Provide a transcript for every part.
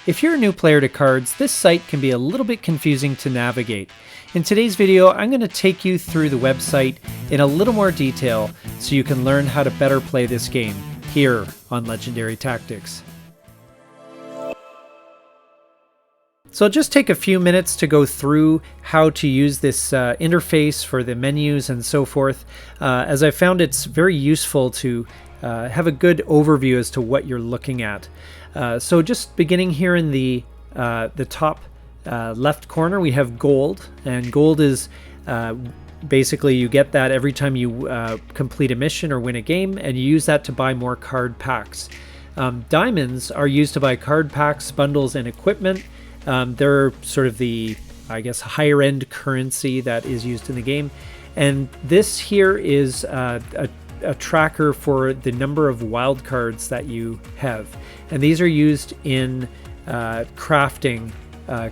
If you're a new player to cards, this site can be a little bit confusing to navigate. In today's video, I'm going to take you through the website in a little more detail so you can learn how to better play this game here on Legendary Tactics. So I'll just take a few minutes to go through how to use this interface for the menus and so forth, as I found it's very useful to have a good overview as to what you're looking at. So just beginning here in the top left corner, we have gold, and gold is basically you get that every time you complete a mission or win a game, and you use that to buy more card packs. Diamonds are used to buy card packs, bundles, and equipment. They're sort of the, I guess, higher end currency that is used in the game. And this here is a tracker for the number of wild cards that you have. And these are used in crafting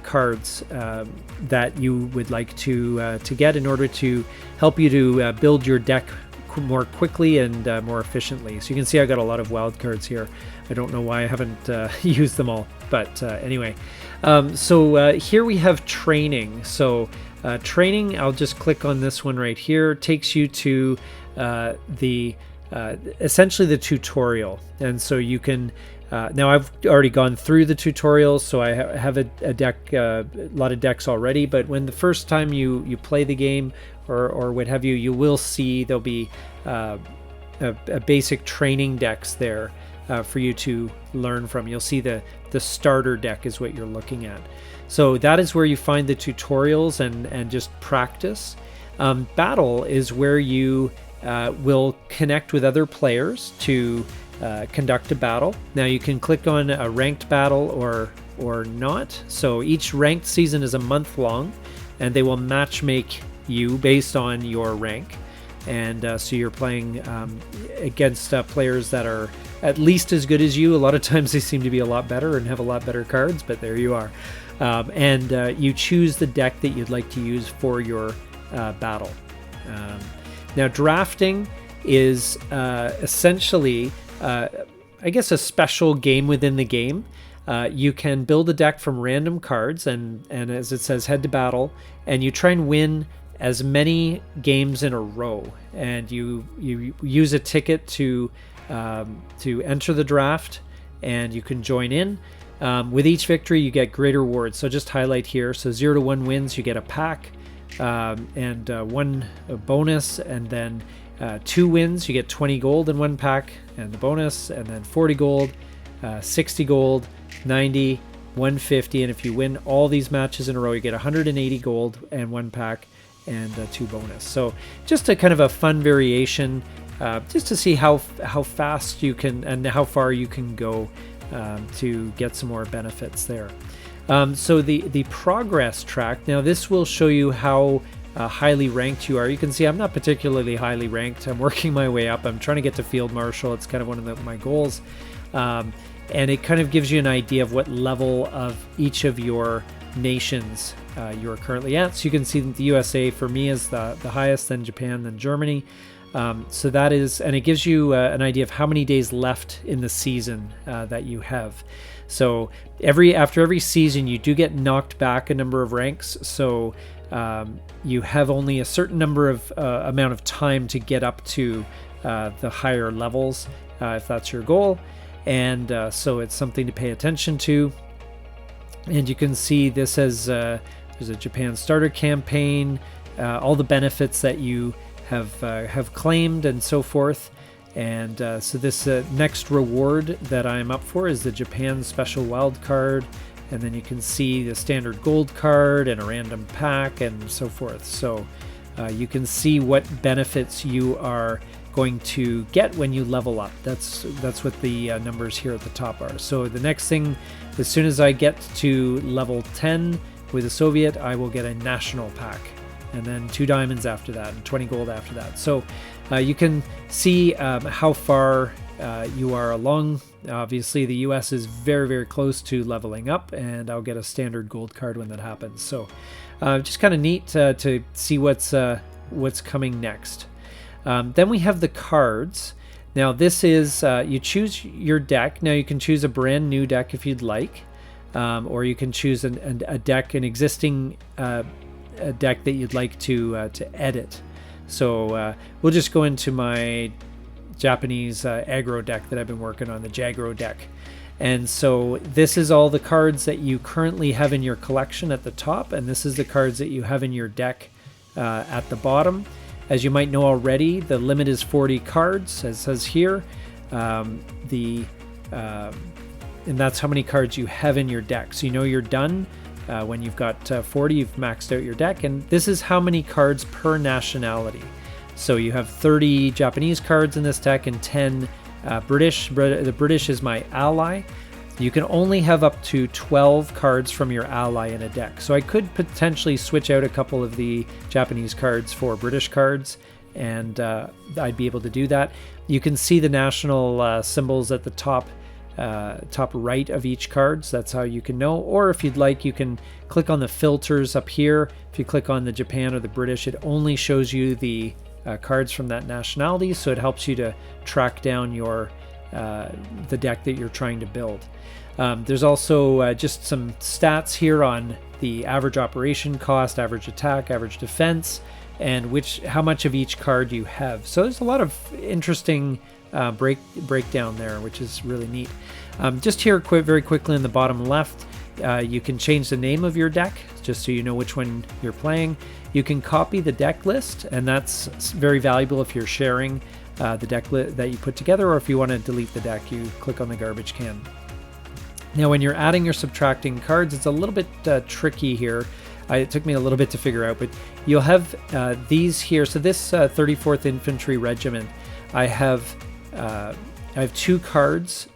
cards that you would like to get in order to help you to build your deck more quickly and more efficiently. So you can see I got a lot of wild cards here. I don't know why I haven't used them all, but anyway. So here we have training. So training, I'll just click on this one right here. Takes you to essentially the tutorial, and so you can now I've already gone through the tutorial, so I have a deck, a lot of decks already, but when the first time you play the game or what have you, you will see there'll be a basic training decks there for you to learn from. You'll see the starter deck is what you're looking at. So that is where you find the tutorials and just practice. Battle is where you will connect with other players to conduct a battle. Now you can click on a ranked battle or not. So each ranked season is a month long, and they will match make you based on your rank. And so you're playing against players that are at least as good as you. A lot of times they seem to be a lot better and have a lot better cards, but there you are. And you choose the deck that you'd like to use for your battle. Now drafting is essentially, I guess, a special game within the game. You can build a deck from random cards, and as it says, head to battle, and you try and win as many games in a row, and you use a ticket to enter the draft, and you can join in. With each victory you get greater rewards, so just highlight here. So 0 to 1 wins, you get a pack, and 1 bonus, and then 2 wins, you get 20 gold in 1 pack and the bonus, and then 40 gold, 60 gold, 90, 150, and if you win all these matches in a row, you get 180 gold and 1 pack and 2 bonus. So just a kind of a fun variation, just to see how fast you can and how far you can go to get some more benefits there. So the progress track, now this will show you how highly ranked you are. You can see I'm not particularly highly ranked. I'm working my way up. I'm trying to get to Field Marshal. It's kind of one of my goals. And it kind of gives you an idea of what level of each of your nations you're currently at. So you can see that the USA for me is the highest, then Japan, then Germany. So that is, and it gives you an idea of how many days left in the season that you have. So after every season you do get knocked back a number of ranks. So you have only a certain number of amount of time to get up to the higher levels if that's your goal. And so it's something to pay attention to. And you can see this as there's a Japan starter campaign, all the benefits that you have claimed and so forth. And so this next reward that I'm up for is the Japan special wild card, and then you can see the standard gold card and a random pack and so forth. So you can see what benefits you are going to get when you level up. That's what the numbers here at the top are. So the next thing, as soon as I get to level 10 with the Soviet, I will get a national pack, and then 2 diamonds after that and 20 gold after that. So you can see how far you are along. Obviously the US is very, very close to leveling up, and I'll get a standard gold card when that happens. So just kind of neat to see what's coming next. Then we have the cards. Now this is, you choose your deck. Now you can choose a brand new deck if you'd like. or you can choose a deck, an existing a deck that you'd like to edit. So we'll just go into my Japanese aggro deck that I've been working on, the Jagro deck. And so this is all the cards that you currently have in your collection at the top, and this is the cards that you have in your deck at the bottom. As you might know already, the limit is 40 cards, as it says here. And that's how many cards you have in your deck. So you know you're done when you've got 40, you've maxed out your deck. And this is how many cards per nationality. So you have 30 Japanese cards in this deck and 10 British. The British is my ally. You can only have up to 12 cards from your ally in a deck. So I could potentially switch out a couple of the Japanese cards for British cards, and I'd be able to do that. You can see the national symbols at the top right of each card. So that's how you can know. Or if you'd like, you can click on the filters up here. If you click on the Japan or the British, it only shows you the cards from that nationality, so it helps you to track down your the deck that you're trying to build. There's also just some stats here on the average operation cost, average attack, average defense, and how much of each card you have. So there's a lot of interesting breakdown there, which is really neat. Just here very quickly in the bottom left, you can change the name of your deck just so you know which one you're playing. You can copy the deck list, and that's very valuable if you're sharing the deck that you put together, or if you want to delete the deck, you click on the garbage can. Now when you're adding or subtracting cards, it's a little bit tricky here. It took me a little bit to figure out, but you'll have these here. So this 34th Infantry Regiment, I have 2 cards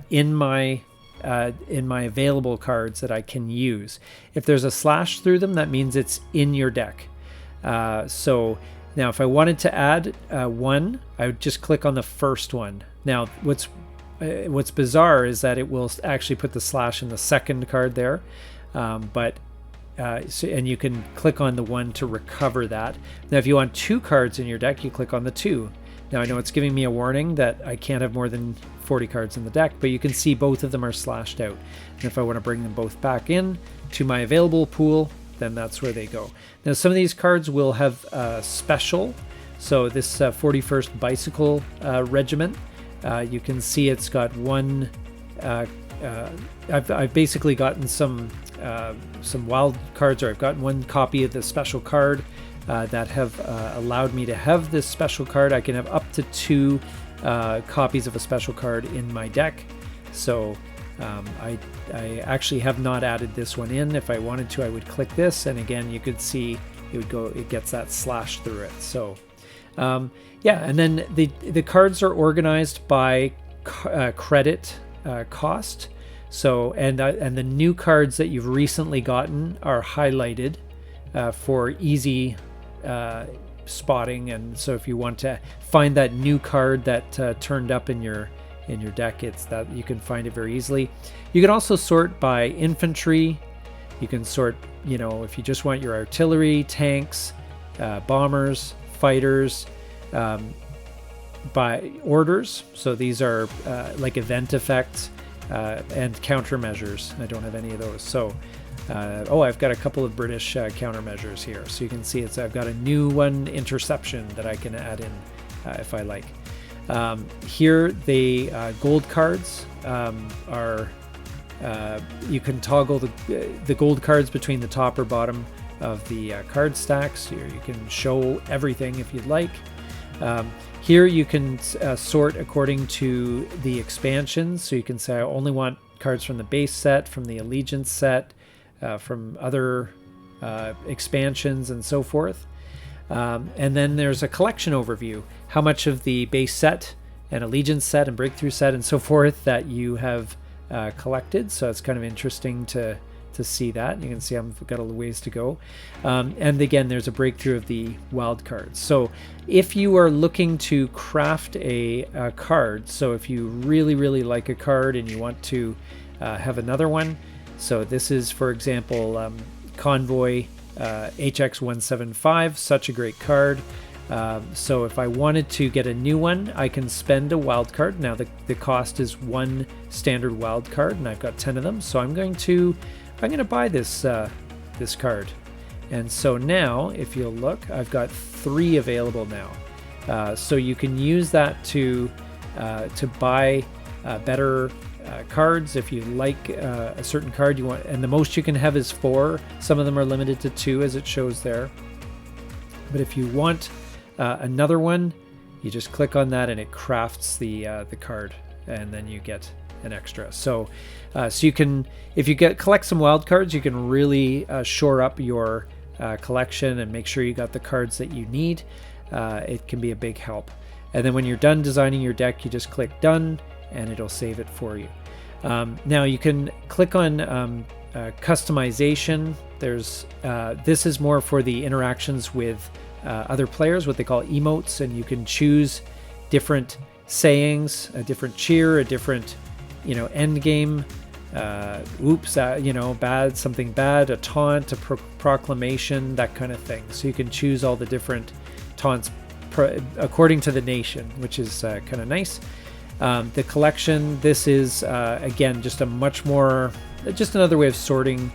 in my available cards that I can use. If there's a slash through them, that means it's in your deck. So now if I wanted to add one, I would just click on the first one. Now what's bizarre is that it will actually put the slash in the second card there, and you can click on the one to recover that. Now if you want 2 cards in your deck, you click on the 2. Now I know it's giving me a warning that I can't have more than 40 cards in the deck, but you can see both of them are slashed out. And if I want to bring them both back in to my available pool, then that's where they go. Now some of these cards will have special. So this 41st Bicycle Regiment, you can see it's got one. I've basically gotten some wild cards, or I've gotten one copy of the special card that have allowed me to have this special card. I can have up to 2 copies of a special card in my deck. So I actually have not added this one in. If I wanted to, I would click this, and again you could see it gets that slash through it. So yeah, and then the cards are organized by credit cost. So and the new cards that you've recently gotten are highlighted for easy spotting. And so if you want to find that new card that turned up in your deck, it's that you can find it very easily. You can also sort by infantry. You can sort, if you just want your artillery, tanks, bombers, fighters, by orders. So these are like event effects and countermeasures. I don't have any of those. So I've got a couple of British countermeasures here. So you can see I've got a new one, interception, that I can add in if I like. Here the gold cards are you can toggle the gold cards between the top or bottom of the card stacks. Here you can show everything if you'd like. Here you can sort according to the expansions. So you can say I only want cards from the base set, from the Allegiance set, from other expansions, and so forth. And then there's a collection overview, how much of the base set and Allegiance set and Breakthrough set and so forth that you have collected. So it's kind of interesting to see that. You can see I've got a ways to go. And again, there's a breakthrough of the wild cards. So if you are looking to craft a card, so if you really, really like a card and you want to have another one, so this is, for example, Convoy HX175, such a great card. So if I wanted to get a new one, I can spend a wild card. Now the cost is 1 standard wild card, and I've got 10 of them. So I'm going to buy this this card. And so now, if you'll look, I've got 3 available now. So you can use that to buy better cards if you like a certain card you want. And the most you can have is 4. Some of them are limited to 2, as it shows there. But if you want another one, you just click on that and it crafts the card, and then you get an extra. So you can, if you collect some wild cards, you can really shore up your collection and make sure you got the cards that you need. It can be a big help. And then when you're done designing your deck, you just click done and it'll save it for you. Now you can click on customization. There's this is more for the interactions with other players, what they call emotes, and you can choose different sayings, a different cheer, a different end game, oops, bad, something bad, a taunt, a proclamation, that kind of thing. So you can choose all the different taunts according to the nation, which is kind of nice. The collection, this is again just just another way of sorting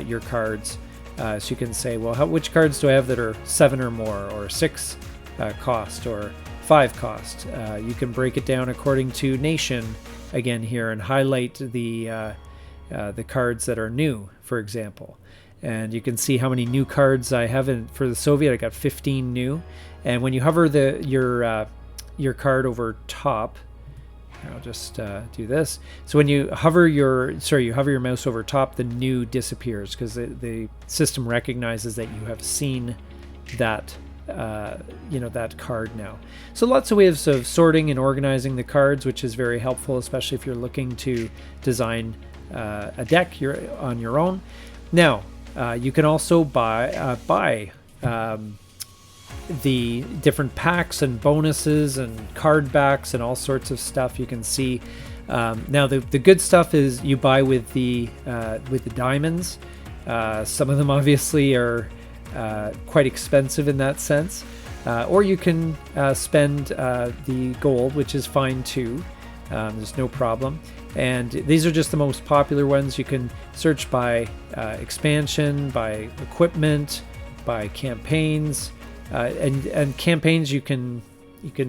your cards. So you can say, well, which cards do I have that are 7 or more, or 6 cost, or 5 cost? You can break it down according to nation again here and highlight the cards that are new, for example. And you can see how many new cards I have for the Soviet. I got 15 new. And when you hover your card over top, I'll just do this. So when you hover your mouse over top, the new disappears because the system recognizes that you have seen that that card now. So lots of ways of sorting and organizing the cards, which is very helpful, especially if you're looking to design a deck on your own. Now you can also buy the different packs and bonuses and card backs and all sorts of stuff. You can see now the good stuff is you buy with the diamonds. Some of them obviously are quite expensive in that sense, or you can spend the gold, which is fine too. There's no problem. And these are just the most popular ones. You can search by expansion, by equipment, by campaigns. And campaigns you can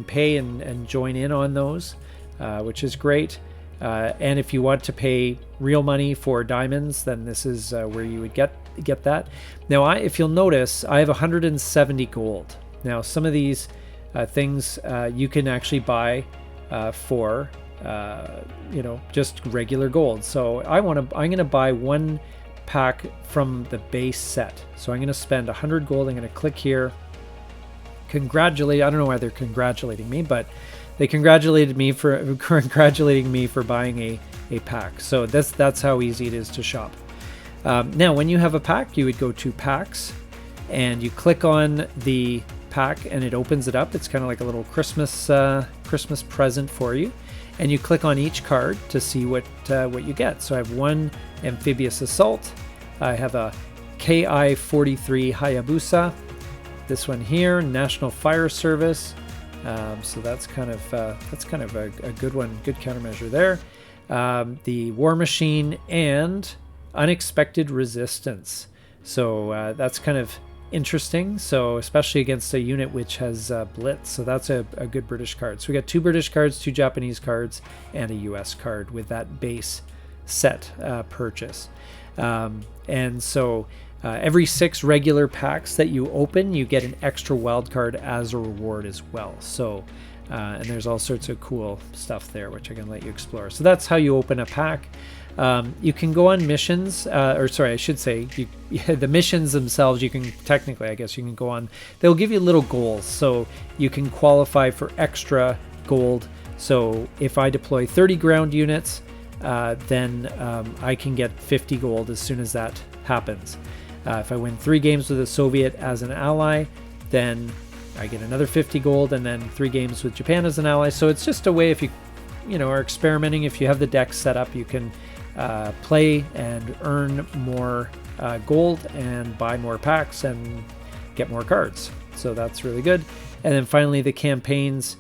pay and join in on those, which is great. And if you want to pay real money for diamonds, then this is where you would get that. Now, if you'll notice, I have 170 gold. Now, some of these things you can actually buy for just regular gold. So I'm going to buy 1 pack from the base set. So I'm going to spend 100 gold. I'm going to click here. I don't know why they're congratulating me, but they congratulated me for buying a pack. So that's how easy it is to shop. Now, when you have a pack, you would go to packs, and you click on the pack, and it opens it up. It's kind of like a little Christmas present for you, and you click on each card to see what you get. So I have 1 amphibious assault. I have a KI-43 Hayabusa. This one here, National Fire Service. So that's kind of a good one, good countermeasure there. The War Machine and Unexpected Resistance. So that's kind of interesting. So especially against a unit which has Blitz. So that's a good British card. So we got 2 British cards, 2 Japanese cards, and a US card with that base set purchase. And so every 6 regular packs that you open, you get an extra wild card as a reward as well. So, and there's all sorts of cool stuff there, which I can let you explore. So that's how you open a pack. You can go on missions, I should say, the missions themselves, you can technically, I guess you can go on. They'll give you little goals, so you can qualify for extra gold. So if I deploy 30 ground units, then I can get 50 gold as soon as that happens. If I win 3 games with the Soviet as an ally, then I get another 50 gold, and then 3 games with Japan as an ally. So it's just a way, if you are experimenting, if you have the deck set up, you can play and earn more gold and buy more packs and get more cards. so that's really good. And then finally the campaigns.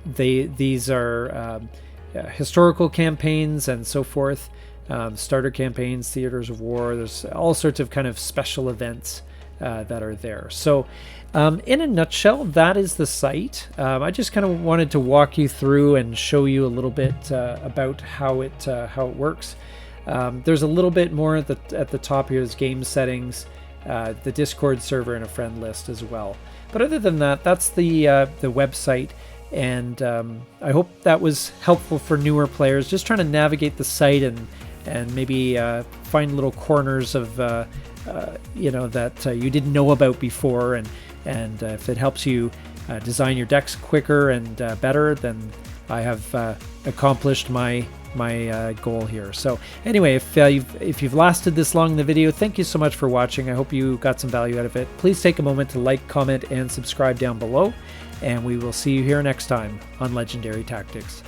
These are historical campaigns and so forth, starter campaigns, theaters of war. There's all sorts of kind of special events that are there. So in a nutshell, that is the site. I just kind of wanted to walk you through and show you a little bit about how it works. There's a little bit more at the top here is game settings, the Discord server, and a friend list as well. But other than that, that's the website. And I hope that was helpful for newer players, just trying to navigate the site and maybe find little corners of that you didn't know about before. And if it helps you design your decks quicker and better, then I have accomplished my goal here. So anyway, if you've lasted this long in the video, thank you so much for watching. I hope you got some value out of it. Please take a moment to like, comment, and subscribe down below, and we will see you here next time on Legendary Tactics.